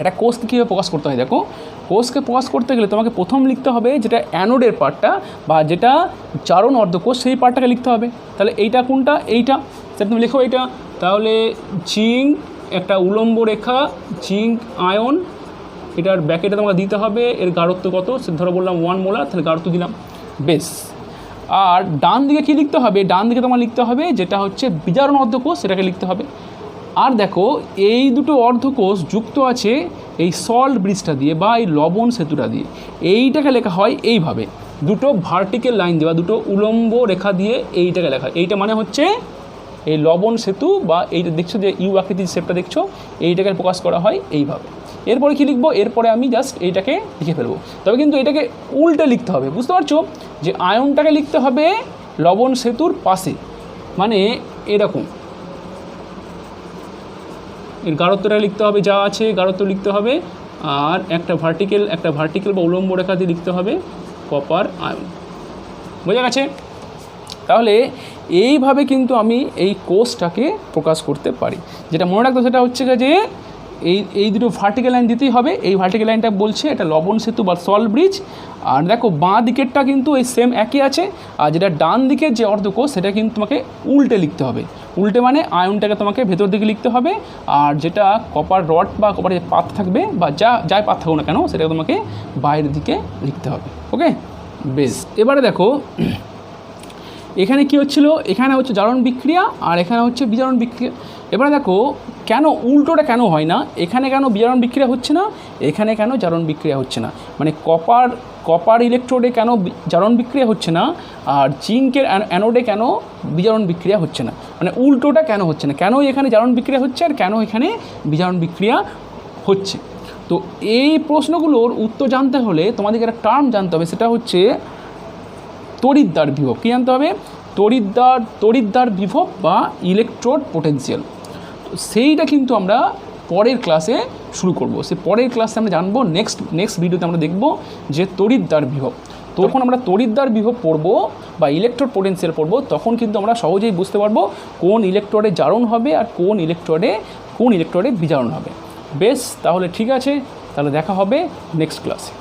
এটা কোষকে কীভাবে প্রকাশ করতে হয়, দেখো কোষকে প্রকাশ করতে গেলে তোমাকে প্রথম লিখতে হবে যেটা অ্যানোডের পার্টটা বা যেটা জারণ অর্ধকোষ, সেই পার্টটাকে লিখতে হবে। তাহলে এইটা কোনটা, এইটা, সেটা তুমি লেখো এইটা। তাহলে জিঙ্ক, একটা উলম্ব রেখা, জিঙ্ক আয়ন, এটার ব্যাকেটে তোমাকে দিতে হবে এর গাঢ়ত্ব কত, সে ধরো বললাম 1 মোলার, তাহলে গাঢ়ত্ব দিলাম। বেশ, আর ডান দিকে কী লিখতে হবে, ডান দিকে তোমার লিখতে হবে যেটা হচ্ছে বিজারণ অর্ধকোষ, সেটাকে লিখতে হবে। আর দেখো এই দুটো অর্ধকোষ যুক্ত আছে এই সল্ট ব্রিজটা দিয়ে বা এই লবণ সেতুটা দিয়ে। এইটাকে লেখা হয় এইভাবে, দুটো ভার্টিক্যাল লাইন দিয়ে বা দুটো উলম্ব রেখা দিয়ে এইটাকে লেখা হয়। এইটা মানে হচ্ছে এই লবণ সেতু, বা এইটা দেখছো যে ইউ আকৃতির শেপটা দেখছো, এইটাকে প্রকাশ করা হয় এইভাবে। এরপরে কী লিখবো, এরপরে আমি জাস্ট এইটাকে লিখে ফেলবো। তবে কিন্তু এটাকে উল্টে লিখতে হবে, বুঝতে পারছো, যে আয়নটাকে লিখতে হবে লবণ সেতুর পাশে, মানে এরকম এর গাঢ়ত্বটা লিখতে হবে, যা আছে গাঢ়ত্ব লিখতে হবে, আর একটা ভার্টিক্যাল বা উলম্ব রেখা দিয়ে লিখতে হবে কপার আয়ন। বোঝা গেছে? তাহলে এইভাবে কিন্তু আমি এই কোষটাকে প্রকাশ করতে পারি। যেটা মনে রাখতে সেটা হচ্ছে যে এই দুটো ভার্টিক্যাল লাইন দিতেই হবে। এই ভার্টিক্যাল লাইনটা বলছে এটা লবণ সেতু বা সল্ট ব্রিজ। আর দেখো বাঁ দিকেরটা কিন্তু এই সেম একই আছে, আর যেটা ডান দিকের যে অর্ধকোষ সেটা কিন্তু তোমাকে উল্টে লিখতে হবে। উল্টে মানে আয়নটাকে তোমাকে ভেতর দিকে লিখতে হবে, আর যেটা কপার রড বা কপারের পাত থাকবে বা যাই পাত থাকুক না কেন, সেটা তোমাকে বাইরের দিকে লিখতে হবে। ওকে, বেশ। এবারে দেখো এখানে কি হচ্ছিল, এখানে হচ্ছে জারণ বিক্রিয়া আর এখানে হচ্ছে বিজারণ বিক্রিয়া। এবারে দেখো কেন উল্টোটা কেন হয় না, এখানে কেন বিজারণ বিক্রিয়া হচ্ছে না, এখানে কেন জারণ বিক্রিয়া হচ্ছে না, মানে কপার ইলেকট্রোডে কেন জারণ বিক্রিয়া হচ্ছে না, আর জিঙ্কের অ্যানোডে কেন বিজারণ বিক্রিয়া হচ্ছে না, মানে উল্টোটা কেন হচ্ছে না, কেন এখানে জারণ বিক্রিয়া হচ্ছে আর কেন এখানে বিজারণ বিক্রিয়া হচ্ছে। তো এই প্রশ্নগুলোর উত্তর জানতে হলে তোমাদেরকে একটা টার্ম জানতে হবে, সেটা হচ্ছে তড়িৎদ্বার বিভব। কী জানতে হবে, তড়িৎদ্বার বিভব বা ইলেকট্রোড পোটেনশিয়াল। তো সেইটা কিন্তু আমরা পরের ক্লাসে শুরু করব। সে পরের ক্লাসে আমরা জানবো, নেক্সট ভিডিওতে আমরা দেখব যে তড়িৎদ্বার বিভব। তখন আমরা তড়িৎদ্বার বিভব পড়ব বা ইলেকট্রোড পোটেনশিয়াল পড়ব, তখন কিন্তু আমরা সহজেই বুঝতে পারবো কোন ইলেকট্রোডে জারণ হবে আর কোন ইলেকট্রোডে বিজারণ হবে। বেশ, তাহলে ঠিক আছে, তাহলে দেখা হবে নেক্সট ক্লাসে।